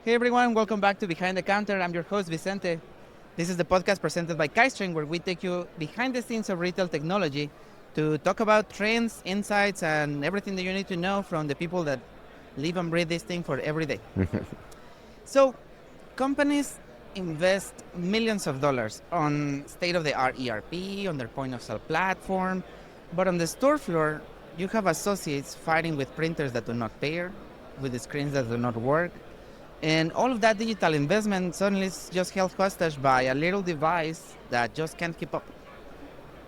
Hey everyone, welcome back to Behind the Counter. I'm your host, Vicente. This is the podcast presented by Kystring, where we take you behind the scenes of retail technology to talk about trends, insights, and everything that you need to know from the people that live and breathe this thing for every day. So, companies invest millions of dollars on state-of-the-art ERP, on their point-of-sale platform, but on the store floor, you have associates fighting with printers that do not pair, with the screens that do not work, and all of that digital investment suddenly is just held hostage by a little device that just can't keep up.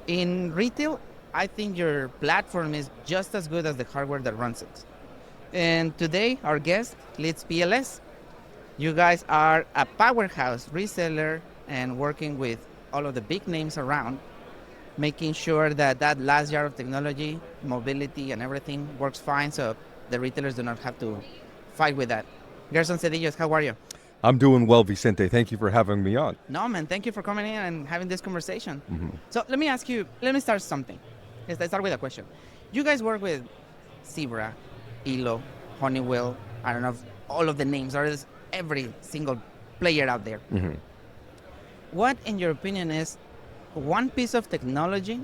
In retail, I think your platform is just as good as the hardware that runs it. And today, our guest leads PLS. You guys are a powerhouse reseller and working with all of the big names around, making sure that that last yard of technology, mobility, and everything works fine so the retailers do not have to fight with that. Gerson Cedillos, how are you? I'm doing well, Vicente. Thank you for having me on. No, man, thank you for coming in and having this conversation. Mm-hmm. So let me start something. Let's start with a question. You guys work with Zebra, Elo, Honeywell, I don't know if all of the names, or is every single player out there. Mm-hmm. What, in your opinion, is one piece of technology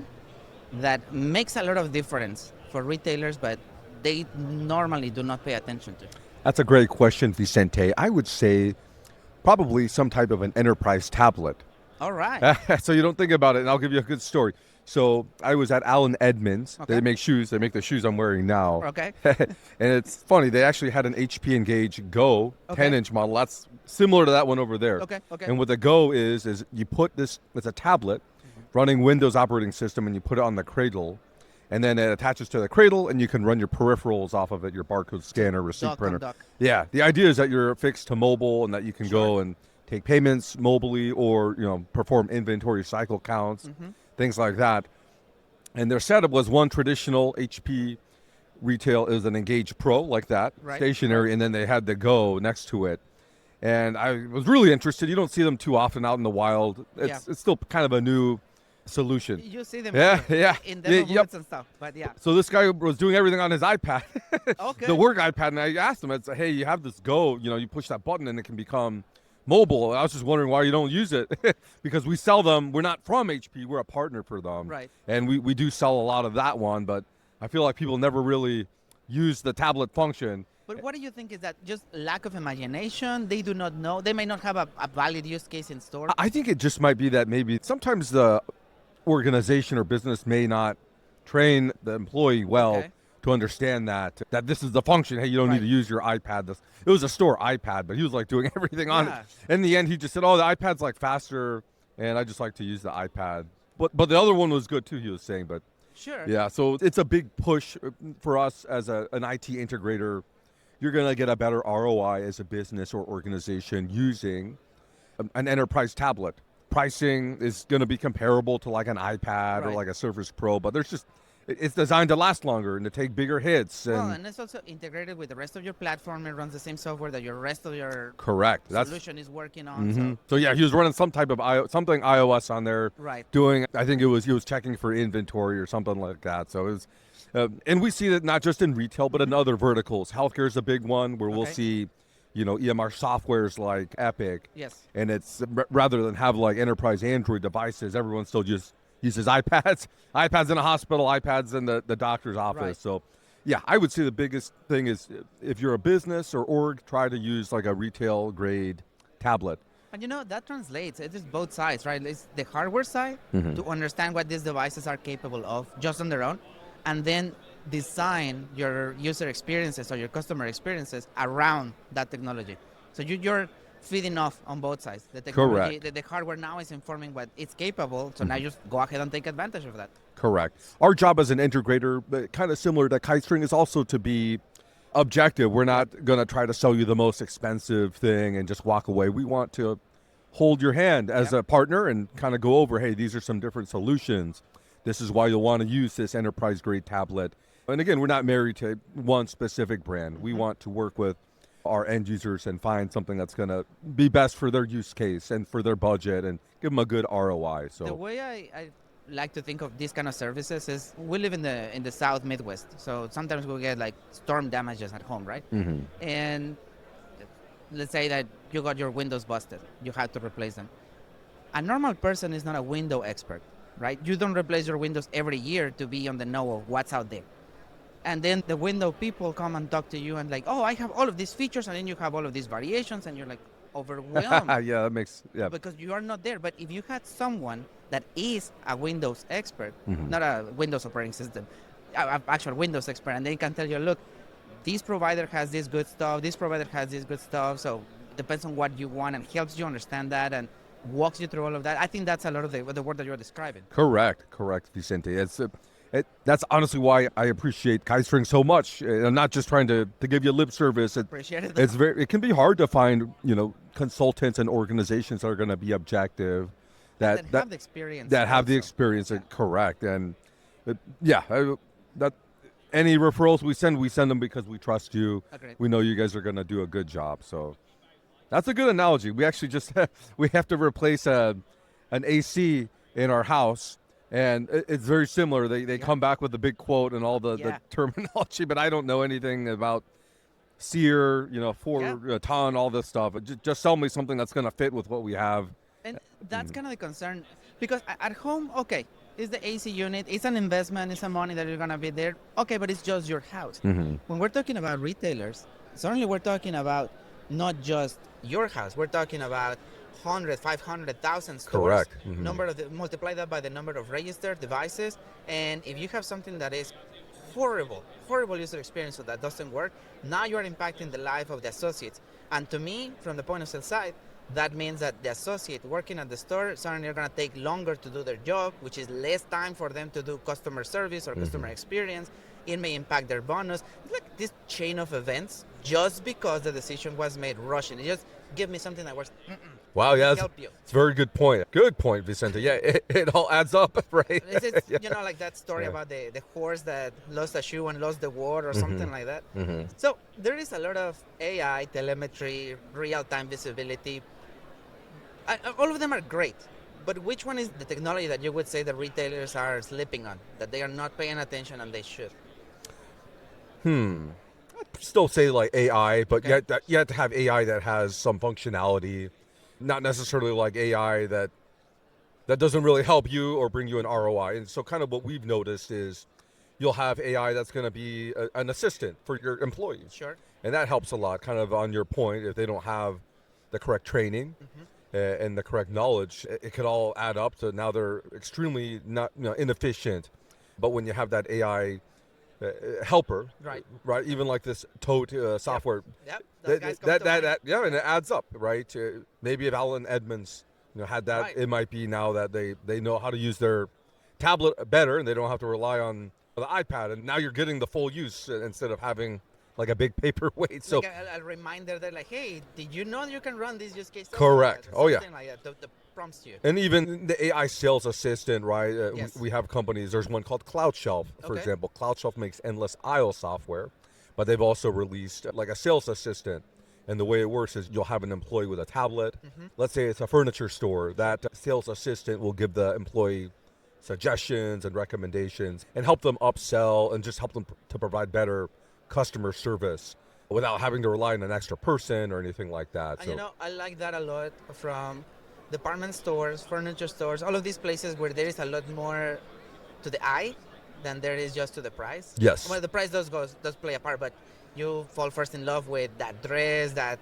that makes a lot of difference for retailers, but they normally do not pay attention to? That's a great question, Vicente. I would say probably some type of an enterprise tablet. All right. So you don't think about it, and I'll give you a good story. So I was at Allen Edmonds. Okay. They make shoes. They make the shoes I'm wearing now. Okay. And it's funny. They actually had an HP Engage Go 10-inch model. That's similar to that one over there. Okay. And what the Go is you put this, it's a tablet running Windows operating system, and you put it on the cradle. And then it attaches to the cradle, and you can run your peripherals off of it, your barcode scanner, receipt printer. Yeah, the idea is that you're fixed to mobile and that you can go and take payments mobily or, perform inventory cycle counts, things like that. And their setup was one traditional HP retail is an Engage Pro like that, stationary, and then they had the Go next to it. And I was really interested. You don't see them too often out in the wild. It's still kind of a new solution. You see them in the and stuff, but yeah. So this guy was doing everything on his iPad, Okay. the work iPad, and I asked him, I said, hey, you have this Go, you push that button and it can become mobile. I was just wondering why you don't use it, because we sell them. We're not from HP. We're a partner for them. Right. And we do sell a lot of that one, but I feel like people never really use the tablet function. But what do you think is that just lack of imagination? They do not know. They may not have a valid use case in store. I think it just might be that maybe sometimes the organization or business may not train the employee well to understand that this is the function. Hey, you don't need to use your iPad. It was a store iPad, but he was like doing everything on it. In the end, he just said, "Oh, the iPad's like faster, and I just like to use the iPad." But the other one was good too. He was saying, but yeah. So it's a big push for us as an IT integrator. You're gonna get a better ROI as a business or organization using an enterprise tablet. Pricing is going to be comparable to like an iPad or like a Surface Pro, but it's designed to last longer and to take bigger hits. And it's also integrated with the rest of your platform. It runs the same software that your rest of your solution is working on. So yeah, he was running some type of something iOS on there. Right. Doing, I think he was checking for inventory or something like that. So it was, and we see that not just in retail, but in other verticals. Healthcare is a big one where we'll see EMR softwares like Epic. Yes. And it's rather than have like enterprise Android devices, everyone still just uses iPads. iPads in a hospital, iPads in the doctor's office. Right. So, yeah, I would say the biggest thing is if you're a business or org, try to use like a retail grade tablet. And that translates. It is both sides, right? It's the hardware side to understand what these devices are capable of just on their own, and then design your user experiences or your customer experiences around that technology. So you're feeding off on both sides. The technology, the hardware now is informing what it's capable, so now just go ahead and take advantage of that. Correct. Our job as an integrator, kind of similar to Kystring, is also to be objective. We're not going to try to sell you the most expensive thing and just walk away. We want to hold your hand as a partner and kind of go over, hey, these are some different solutions. This is why you'll want to use this enterprise-grade tablet. And again, we're not married to one specific brand. We want to work with our end users and find something that's going to be best for their use case and for their budget and give them a good ROI. So the way I like to think of these kind of services is we live in the South Midwest. So sometimes we get like storm damages at home, right? And let's say that you got your windows busted. You had to replace them. A normal person is not a window expert, right? You don't replace your windows every year to be on the know of what's out there. And then the window people come and talk to you and like, oh, I have all of these features, and then you have all of these variations, and you're like overwhelmed. Yeah, that makes, yeah. Because you are not there. But if you had someone that is a Windows expert, Mhm. not a Windows operating system, a actual Windows expert, and they can tell you, look, this provider has this good stuff, this provider has this good stuff, so it depends on what you want, and helps you understand that and walks you through all of that. I think that's a lot of the work that you're describing. Correct, Vicente. That's honestly why I appreciate KaiString so much. I'm not just trying to give you lip service. Appreciate it. It can be hard to find, consultants and organizations that are going to be objective, that have the experience. that have the also. experience. Correct, and that any referrals we send them because we trust you. Agreed. We know you guys are going to do a good job. So that's a good analogy. We actually just we have to replace an AC in our house. And it's very similar. They come back with a big quote and all the terminology, but I don't know anything about SEER, 4 ton, all this stuff. Just sell me something that's going to fit with what we have. And that's kind of the concern, because at home, okay, it's the AC unit, it's an investment, it's some money that you're going to be there. Okay, but it's just your house. Mm-hmm. When we're talking about retailers, certainly we're talking about not just your house. We're talking about 100, 500,000 stores. Correct. Mm-hmm. Multiply that by the number of registered devices, and if you have something that is horrible user experience, so that doesn't work, now you're impacting the life of the associates. And to me, from the point of sale side, that means that the associate working at the store suddenly are going to take longer to do their job, which is less time for them to do customer service or customer experience. It may impact their bonus. It's like this chain of events just because the decision was made rushing. Just give me something that works. Wow, yeah, help you. It's a very good point. Good point, Vicente. Yeah, it all adds up, right? It's like that story about the horse that lost a shoe and lost the war or something like that. Mm-hmm. So there is a lot of AI, telemetry, real-time visibility. All of them are great. But which one is the technology that you would say the retailers are slipping on, that they are not paying attention and they should? I'd still say like AI, but you have to have AI that has some functionality, not necessarily like AI that doesn't really help you or bring you an ROI. And so kind of what we've noticed is you'll have AI that's going to be an assistant for your employees. Sure. And that helps a lot, kind of on your point. If they don't have the correct training and the correct knowledge, it could all add up to now they're extremely not inefficient. But when you have that AI helper, right? Even like this tote software, and it adds up, right? Maybe if Alan Edmonds, had that, it might be now that they know how to use their tablet better, and they don't have to rely on the iPad. And now you're getting the full use instead of having like a big paperweight. So like a reminder, they're like, hey, did you know you can run this use case? Correct. Oh yeah. Like that, the prompts you. And even the AI sales assistant, right? Yes. We have companies. There's one called CloudShelf, for example. CloudShelf makes endless aisle software, but they've also released like a sales assistant. And the way it works is you'll have an employee with a tablet. Let's say it's a furniture store. That sales assistant will give the employee suggestions and recommendations and help them upsell and just help them to provide better customer service without having to rely on an extra person or anything like that. And I like that a lot from department stores, furniture stores, all of these places where there is a lot more to the eye than there is just to the price. Yes. Well, the price does play a part, but you fall first in love with that dress, that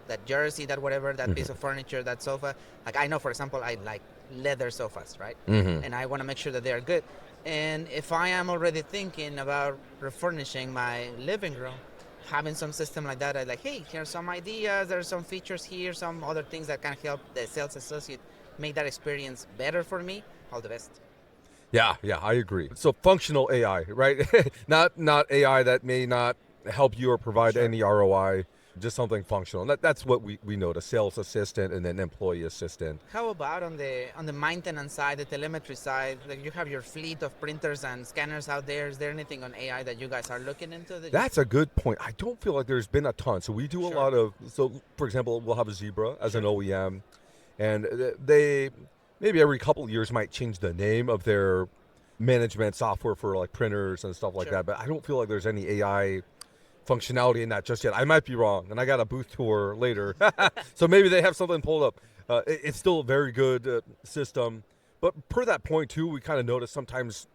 that jersey, that whatever, that piece of furniture, that sofa. Like I know, for example, I like leather sofas, right? And I want to make sure that they are good. And if I am already thinking about refurnishing my living room, having some system like that, I'm like, hey, here's some ideas, there's some features here, some other things that can help the sales associate make that experience better for me. All the best. Yeah, I agree. So functional AI, right? not AI that may not help you or provide any ROI, just something functional. That's what we know, the sales assistant and then employee assistant. How about on the maintenance side, the telemetry side? Like you have your fleet of printers and scanners out there. Is there anything on AI that you guys are looking into? That's a good point. I don't feel like there's been a ton. So we do a lot of, for example, we'll have a Zebra as an OEM, and they maybe every couple of years might change the name of their management software for like printers and stuff like that. But I don't feel like there's any AI functionality in that just yet. I might be wrong, and I got a booth tour later. So maybe they have something pulled up. It's still a very good system. But per that point, too, we kind of notice sometimes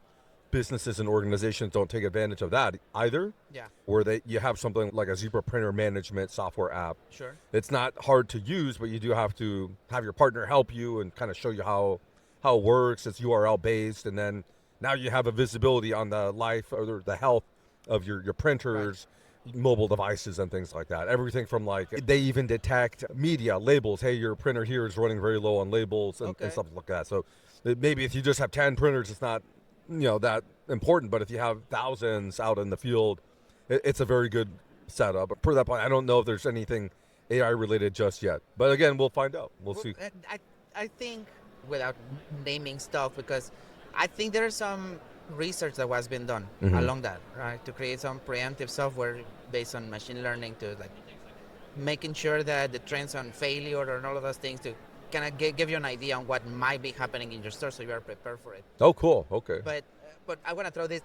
businesses and organizations don't take advantage of that either. Yeah. Where you have something like a Zebra printer management software app. Sure. It's not hard to use, but you do have to have your partner help you and kind of show you how it works. It's URL based, and then now you have a visibility on the life or the health of your printers, mobile devices, and things like that. Everything from like, they even detect media labels. Hey, your printer here is running very low on labels and stuff like that. So maybe if you just have 10 printers, it's not that important, but if you have thousands out in the field, it's a very good setup. But per that point, I don't know if there's anything AI related just yet, but again, we'll find out. We'll see. I think, without naming stuff, because I think there's some research that was been done along that, right, to create some preemptive software based on machine learning to like making sure that the trends on failure and all of those things to kind of give you an idea on what might be happening in your store, so you are prepared for it. Oh, cool. Okay. But I want to throw this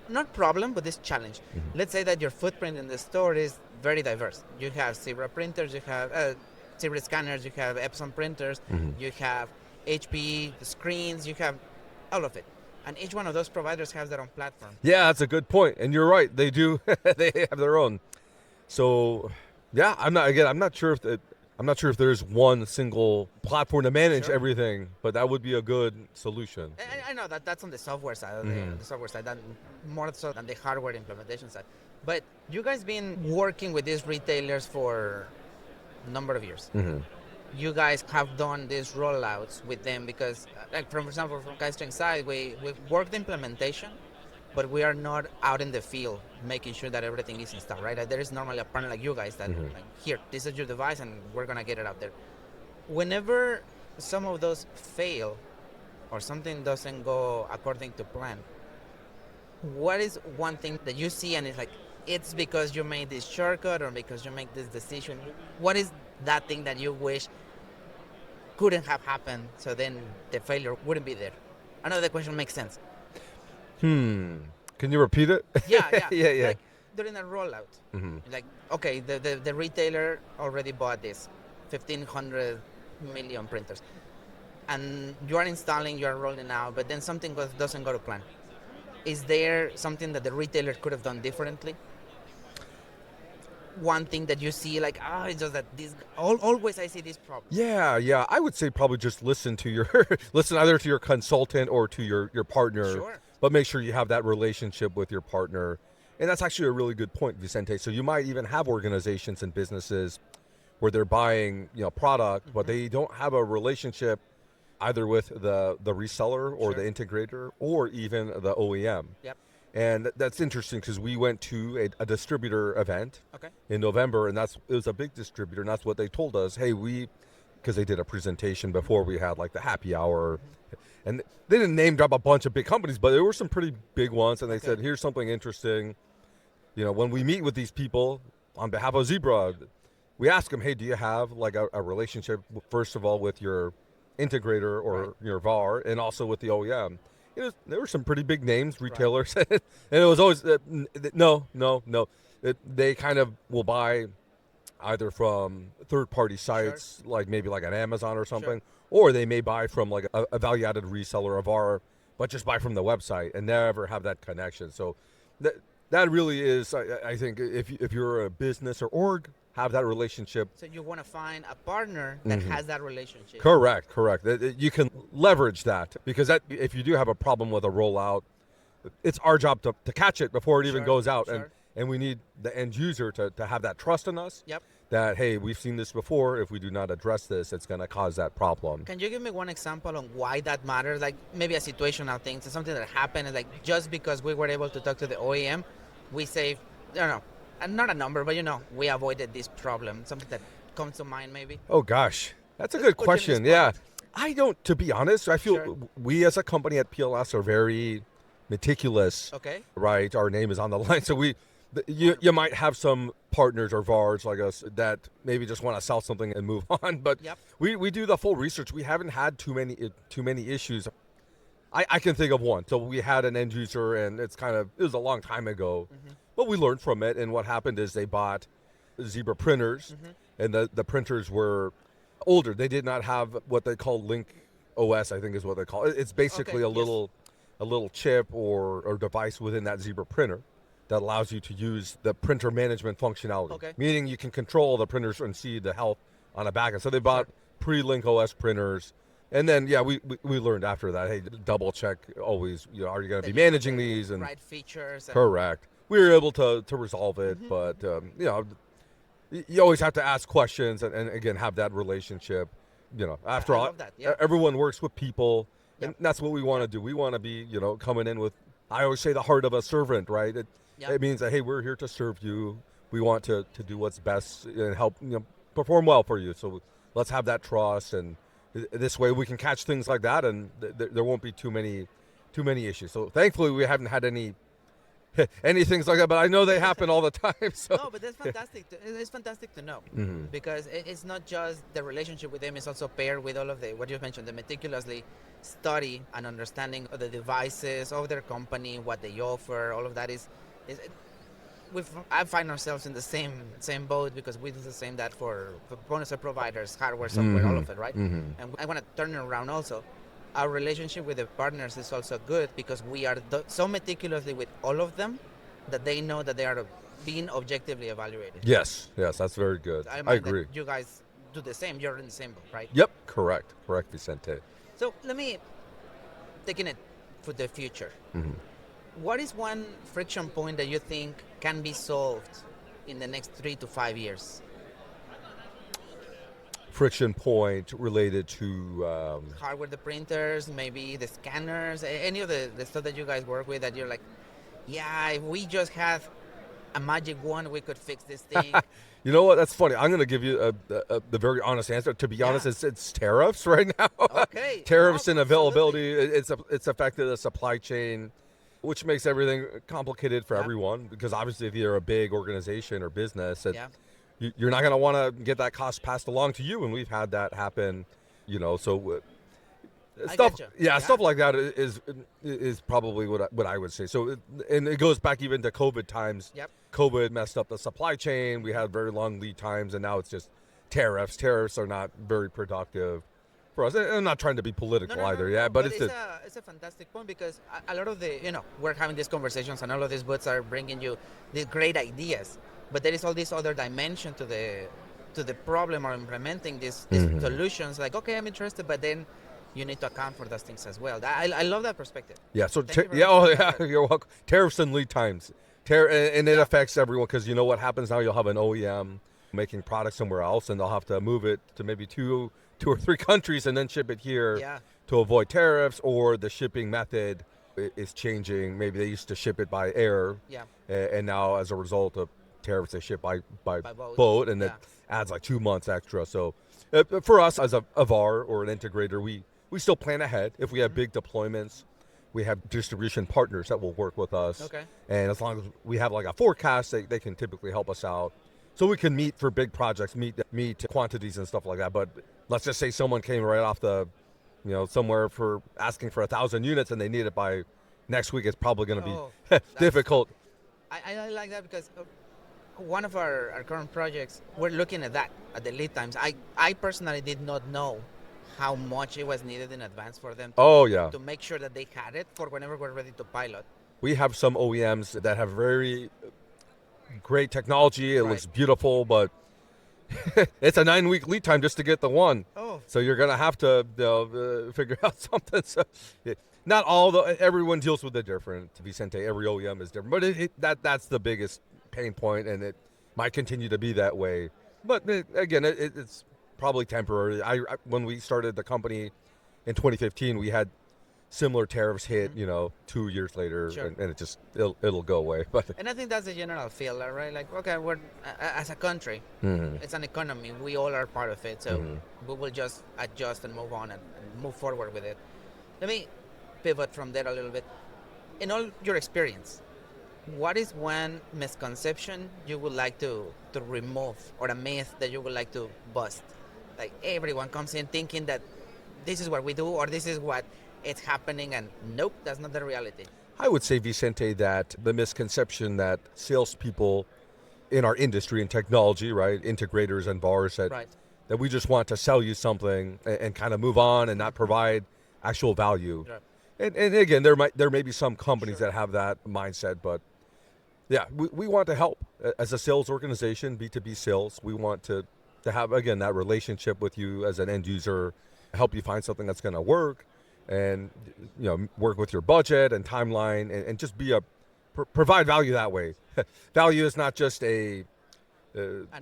not problem, but this challenge. Let's say that your footprint in the store is very diverse. You have Zebra printers, you have Zebra scanners, you have Epson printers, you have HP screens, you have all of it. And each one of those providers has their own platform. Yeah, that's a good point. And you're right. They do. They have their own. So, yeah, I'm not sure if there's one single platform to manage everything, but that would be a good solution. I know that's on the software side, of the software side, more so than the hardware implementation side. But you guys been working with these retailers for a number of years. You guys have done these rollouts with them because, like, for example, from Kaistreng's side, we work the implementation, but we are not out in the field making sure that everything is installed, right? Like, there is normally a partner like you guys that, like, here, this is your device, and we're going to get it out there. Whenever some of those fail or something doesn't go according to plan, what is one thing that you see and it's like, it's because you made this shortcut or because you make this decision? What is that thing that you wish couldn't have happened, so then the failure wouldn't be there? I know the question makes sense. Can you repeat it? Yeah. Yeah. Like during a rollout, like, okay, the retailer already bought this 1,500 million printers, and you are installing, you are rolling out, but then something doesn't go to plan. Is there something that the retailer could have done differently? One thing that you see, like, it's just that always I see this problem. Yeah. I would say probably just listen either to your consultant or to your partner. Sure. But make sure you have that relationship with your partner. And that's actually a really good point, Vicente. So you might even have organizations and businesses where they're buying, product, but they don't have a relationship either with the reseller or the integrator or even the OEM. Yep. And that's interesting because we went to a distributor event in November, and it was a big distributor, and that's what they told us. Hey, because they did a presentation before we had like the happy hour, and they didn't name drop a bunch of big companies, but there were some pretty big ones, and they said, here's something interesting. When we meet with these people on behalf of Zebra, we ask them, hey, do you have like a relationship, first of all, with your integrator or your VAR, and also with the OEM? There were some pretty big names, retailers, and it was always, no. They kind of will buy either from third-party sites, like maybe like an Amazon or something, or they may buy from like a value-added reseller of our, but just buy from the website and never have that connection. So that really is, I think, if you're a business or org, have that relationship. So you want to find a partner that has that relationship. Correct. You can leverage that because if you do have a problem with a rollout, it's our job to catch it before it even goes out. And we need the end user to have that trust in us. Yep. That, hey, we've seen this before. If we do not address this, it's going to cause that problem. Can you give me one example on why that matters? Like maybe a situational thing, so something that happened, and like just because we were able to talk to the OEM, we saved, I don't know, not a number, but we avoided this problem. Something that comes to mind, maybe. Oh gosh, that's a good question. Yeah, I don't. To be honest, I feel we as a company at PLS are very meticulous. Okay. Right, our name is on the line, so you might have some partners or VARs like us that maybe just want to sell something and move on, but we do the full research. We haven't had too many issues. I can think of one. So we had an end user, and it was a long time ago, but we learned from it. And what happened is they bought Zebra printers, and the printers were older. They did not have what they call Link OS, I think is what they call it. It's basically a little chip or device within that Zebra printer that allows you to use the printer management functionality, meaning you can control the printers and see the health on a backend. So they bought pre-Link OS printers. And then, we learned after that, hey, double check always, are you going to be managing these? And right features. correct. We were able to resolve it, but, you always have to ask questions and again, have that relationship. After all, everyone works with people, and that's what we want to do. We want to be, coming in with, I always say, the heart of a servant, right? It means that, hey, we're here to serve you. We want to do what's best and help, perform well for you. So let's have that trust, and this way we can catch things like that, and there won't be too many issues. So thankfully we haven't had any things like that, but I know they happen all the time. So. No, but that's fantastic. It's fantastic to know, because it's not just the relationship with them; it's also paired with all of the what you mentioned, the meticulously study and understanding of the devices of their company, what they offer. All of that I find ourselves in the same boat, because we do the same that for bonus providers, hardware, software, all of it, right? And I want to turn it around also. Our relationship with the partners is also good, because we are so meticulously with all of them that they know that they are being objectively evaluated. Yes, that's very good. I agree. You guys do the same. You're in the same boat, right? Yep, correct, Vicente. So let me taking it for the future. What is one friction point that you think can be solved in the next 3 to 5 years? Friction point related to hardware, the printers, maybe the scanners, any of the stuff that you guys work with that you're like, if we just had a magic wand, we could fix this thing. You know what? That's funny. I'm going to give you the very honest answer. To be honest, it's tariffs right now. Okay. Tariffs and availability. It's affected the supply chain, which makes everything complicated for everyone, because obviously if you're a big organization or business, you're not going to want to get that cost passed along to you, and we've had that happen, so stuff like that is probably what I would say. So and it goes back even to COVID times. COVID messed up the supply chain. We had very long lead times, and now it's just tariffs. Tariffs are not very productive for us. I'm not trying to be political either, but it's a fantastic point, because a lot of the, we're having these conversations, and all of these books are bringing you these great ideas, but there is all this other dimension to the problem or implementing these solutions. Like, okay, I'm interested, but then you need to account for those things as well. I love that perspective. Yeah. So you're welcome. Tariffs and lead times. And it affects everyone, because you know what happens now. You'll have an OEM making products somewhere else, and they'll have to move it to maybe two or three countries and then ship it here to avoid tariffs, or the shipping method is changing. Maybe they used to ship it by air, and now as a result of tariffs, they ship by boat, and it adds like 2 months extra. So for us as a VAR or an integrator, we still plan ahead. If we have big deployments, we have distribution partners that will work with us. Okay. And as long as we have like a forecast, they can typically help us out. So we can meet for big projects, meet quantities and stuff like that. But let's just say someone came right off somewhere for asking for 1,000 units, and they need it by next week. It's probably going to be difficult. I like that, because one of our current projects, we're looking at the lead times. I personally did not know how much it was needed in advance for them to make sure that they had it for whenever we're ready to pilot. We have some OEMs that have very great technology. It looks beautiful, but it's a 9-week lead time just to get the one. So you're going to have to figure out something. So, not everyone deals with it different, Vicente. Every OEM is different, but that's the biggest pain point, and it might continue to be that way. But again, it's probably temporary. When we started the company in 2015, we had similar tariffs hit, 2 years later, and it'll go away. And I think that's the general feel, right? Like, okay, we're as a country, it's an economy. We all are part of it, so we will just adjust and move on and move forward with it. Let me pivot from there a little bit. In all your experience, what is one misconception you would like to remove, or a myth that you would like to bust? Like, everyone comes in thinking that this is what we do, or this is what it's happening, and nope, that's not the reality. I would say, Vicente, that the misconception that salespeople in our industry and technology, right, integrators and VARs, that we just want to sell you something and kind of move on and not provide actual value. Right. And again, there may be some companies that have that mindset, but yeah, we want to help as a sales organization, B2B sales. We want to have, again, that relationship with you as an end user, help you find something that's going to work, and work with your budget and timeline, and just be provide value that way. Value is not just a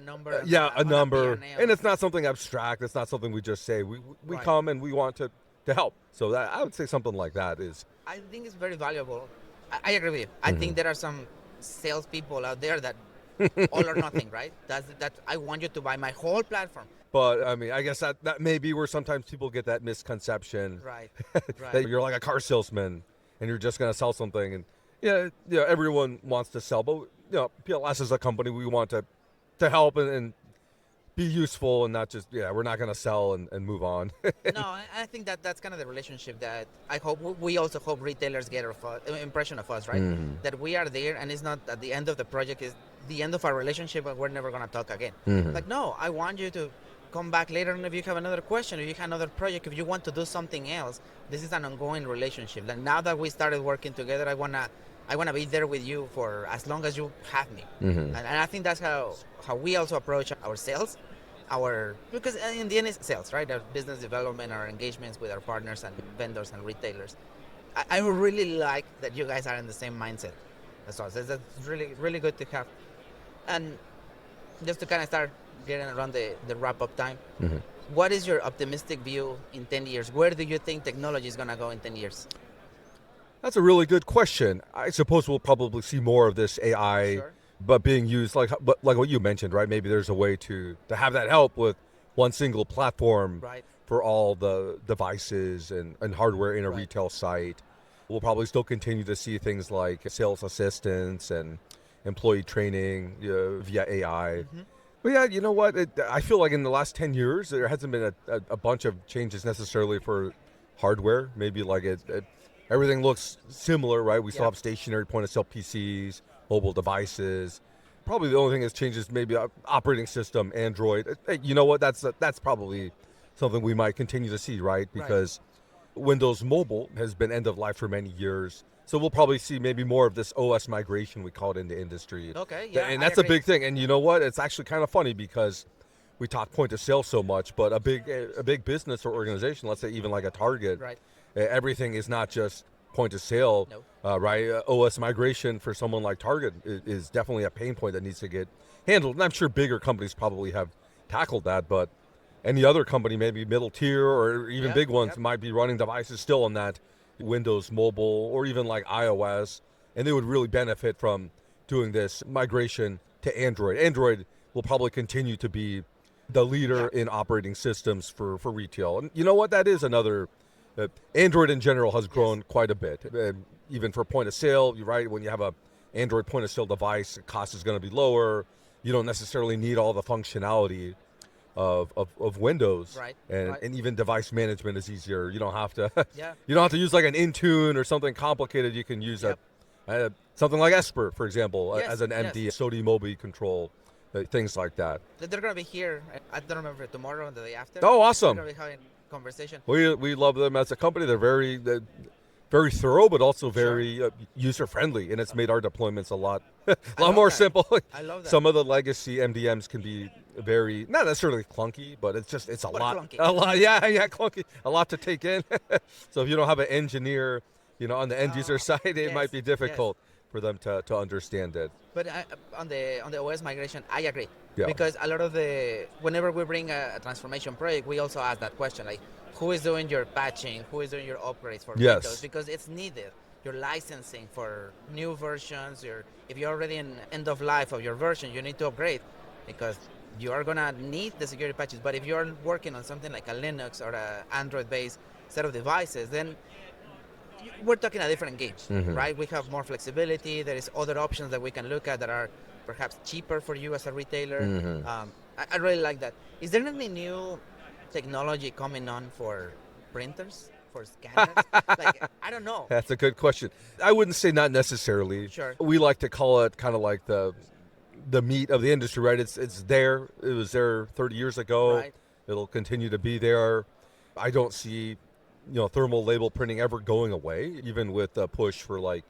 number. A number, and it's not something abstract. It's not something we just say. We come and we want to help. So that, I would say something like that is. I think it's very valuable. I agree with you. I think there are some salespeople out there that all or nothing, right? That I want you to buy my whole platform. But I mean, I guess that may be where sometimes people get that misconception, right? That you're like a car salesman and you're just going to sell something, and everyone wants to sell, but PLS is a company, we want to help and be useful, and not just we're not going to sell and move on. No, I think that's kind of the relationship that I hope we also hope retailers get an impression of us, right? That we are there, and it's not at the end of the project, is the end of our relationship, and we're never going to talk again. Like, no, I want you to come back later, and if you have another question, if you have another project, if you want to do something else, this is an ongoing relationship. And now that we started working together, I wanna be there with you for as long as you have me. And I think that's how we also approach our sales, because in the end it's sales, right? Our business development, our engagements with our partners and vendors and retailers. I really like that you guys are in the same mindset as us. That's really, really good to have. And just to kind of start getting around the wrap-up time, what is your optimistic view in 10 years? Where do you think technology is going to go in 10 years? That's a really good question. I suppose we'll probably see more of this AI, but being used like what you mentioned, right? Maybe there's a way to have that help with one single platform for all the devices and hardware in a retail site. We'll probably still continue to see things like sales assistants and employee training via AI. But yeah, you know what? I feel like in the last 10 years, there hasn't been a bunch of changes necessarily for hardware. Maybe like everything looks similar, right? We still have stationary point-of-sale PCs, mobile devices. Probably the only thing that's changed is maybe operating system, Android. Hey, you know what? That's probably something we might continue to see, right? Because Windows Mobile has been end of life for many years. So we'll probably see maybe more of this OS migration, we call it in the industry. Okay, yeah, and that's a big thing. And you know what? It's actually kind of funny because we talk point of sale so much, but a big business or organization, let's say even like a Target, everything is not just point of sale, right? OS migration for someone like Target is definitely a pain point that needs to get handled. And I'm sure bigger companies probably have tackled that, but any other company, maybe middle tier or even big ones, might be running devices still on that Windows Mobile or even like iOS, and they would really benefit from doing this migration to Android. Android will probably continue to be the leader in operating systems for retail. And you know what? That is another, Android in general has grown quite a bit. Even for point of sale, you're right, when you have a Android point of sale device, the cost is going to be lower. You don't necessarily need all the functionality of Windows, and even device management is easier. You don't have to you don't have to use like an Intune or something complicated. You can use something like Esper, for example, as an MD, SODI Mobi control, things like that. They're going to be here, I don't remember, tomorrow and the day after. Oh, awesome. We're going to be having a conversation. We love them as a company. They're very thorough, but also very user-friendly, and it's made our deployments a lot more simple. I love that. Some of the legacy MDMs can be very, not necessarily clunky, but it's a lot. Clunky. A lot, clunky. A lot to take in. So if you don't have an engineer, on the end user side, it might be difficult for them to understand it. But on the OS migration, I agree. Yeah. Because a lot of whenever we bring a transformation project, we also ask that question, like, who is doing your patching? Who is doing your upgrades for Windows? Because it's needed. Your licensing for new versions, if you're already in end of life of your version, you need to upgrade because you are going to need the security patches. But if you're working on something like a Linux or an Android-based set of devices, then we're talking a different game, right? We have more flexibility. There is other options that we can look at that are perhaps cheaper for you as a retailer. I really like that. Is there any new technology coming on for printers? for scanners? Like, I don't know. That's a good question. I wouldn't say not necessarily. Sure. We like to call it kind of like the meat of the industry, right? It's there. It was there 30 years ago. Right. It'll continue to be there. I don't see, thermal label printing ever going away, even with the push for like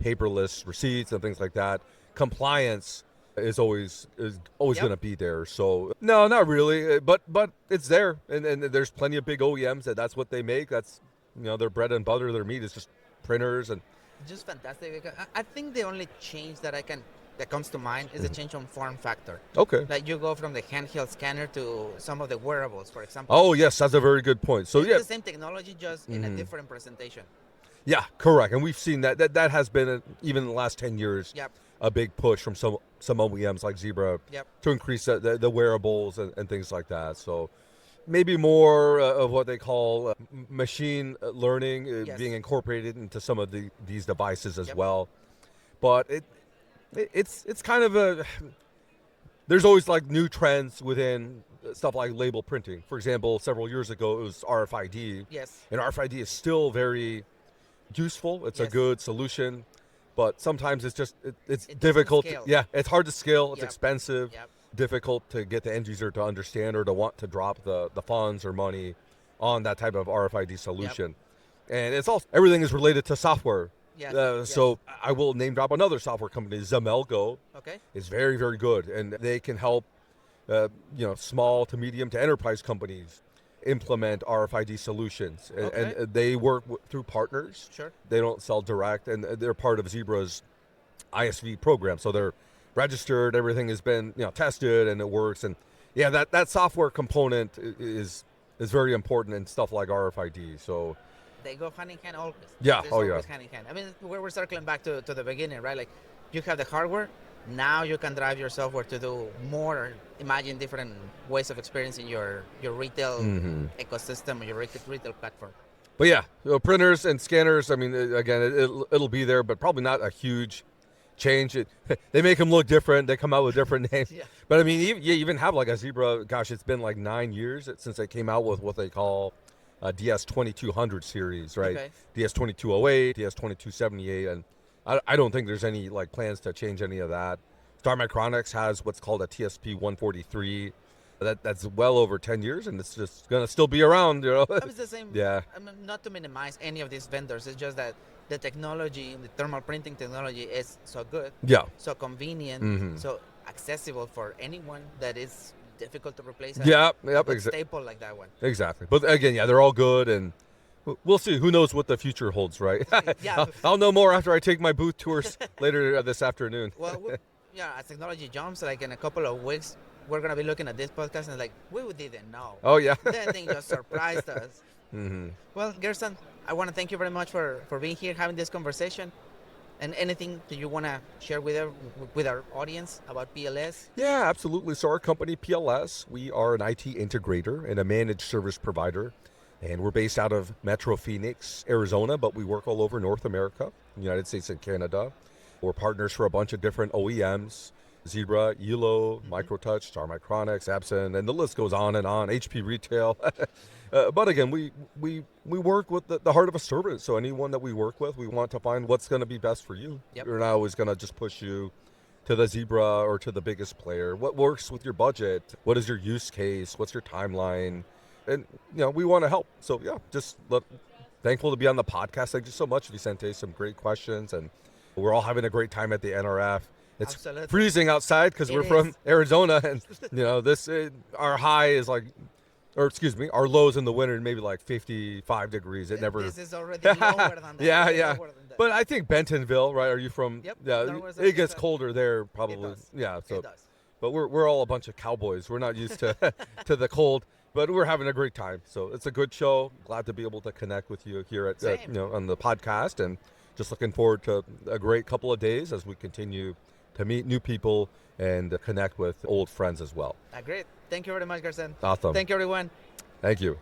paperless receipts and things like that. Compliance is always going to be there. So no, not really, but it's there, and there's plenty of big OEMs that's what they make. That's their bread and butter. Their meat is just printers and just fantastic. I think the only change that comes to mind is the change on form factor. Okay. Like you go from the handheld scanner to some of the wearables, for example. Oh yes, that's a very good point. So it's the same technology, just in a different presentation. Yeah, correct. And we've seen that has been even in the last 10 years. Yep. A big push from some OEMs like Zebra to increase the wearables and things like that. So maybe more of what they call machine learning being incorporated into some of these devices as well. But it's kind of there's always like new trends within stuff like label printing. For example, several years ago it was RFID. Yes. And RFID is still very useful. It's a good solution. But sometimes it's just it's difficult. It's hard to scale. It's expensive. Difficult to get the end user to understand or to want to drop the funds or money on that type of RFID solution. And it's also everything is related to software. So I will name drop another software company, Zemelgo. Okay. Is very, very good, and they can help small to medium to enterprise companies implement RFID solutions, and they work through partners. Sure. They don't sell direct, and they're part of Zebra's ISV program, so they're registered. Everything has been tested, and it works. And that software component is very important in stuff like RFID. So they go hand in hand always. Yeah. Always hand in hand. I mean, we're circling back to the beginning, right? Like you have the hardware. Now you can drive your software to do more, imagine different ways of experiencing your retail ecosystem or your retail platform. But printers and scanners, I mean, again, it'll be there, but probably not a huge change. They make them look different. They come out with different names. But I mean, you even have like a Zebra, gosh, it's been like 9 years since they came out with what they call a DS2200 series, right? Okay. DS2208, DS2278, and I don't think there's any like plans to change any of that. Star Micronics has what's called a TSP 143. That's well over 10 years, and it's just gonna still be around. It's the same. Yeah. I mean, not to minimize any of these vendors. It's just that the technology, the thermal printing technology, is so good. Yeah. So convenient. So accessible for anyone that is difficult to replace. A staple like that one. Exactly. But again, they're all good, and we'll see. Who knows what the future holds, right? I'll know more after I take my booth tours later this afternoon. Well, as technology jumps, like in a couple of weeks, we're going to be looking at this podcast and like, we didn't know. Oh, yeah. That thing just surprised us. Well, Gerson, I want to thank you very much for being here, having this conversation. And anything that you want to share with our audience about PLS? Yeah, absolutely. So our company, PLS, we are an IT integrator and a managed service provider. And we're based out of Metro Phoenix, Arizona, but we work all over North America, United States and Canada. We're partners for a bunch of different OEMs, Zebra, Elo, Microtouch, Star Micronics, Epson, and the list goes on and on, HP Retail. But again, we work with the heart of a servant. So anyone that we work with, we want to find what's going to be best for you. We're not always going to just push you to the Zebra or to the biggest player. What works with your budget? What is your use case? What's your timeline? And, we want to help. So, thankful to be on the podcast. Thank you so much, Vicente. Some great questions. And we're all having a great time at the NRF. It's freezing outside because we're from Arizona. And, our high is like, our lows in the winter maybe like 55 degrees. This is already lower than that. Yeah. But I think Bentonville, right? Are you from? Yep. Yeah, it gets colder there probably. It does. Yeah. So, it does. But we're all a bunch of cowboys. We're not used to to the cold. But we're having a great time. So it's a good show. Glad to be able to connect with you here at on the podcast, and just looking forward to a great couple of days as we continue to meet new people and connect with old friends as well. Great. Thank you very much, Gerson. Awesome. Thank you, everyone. Thank you.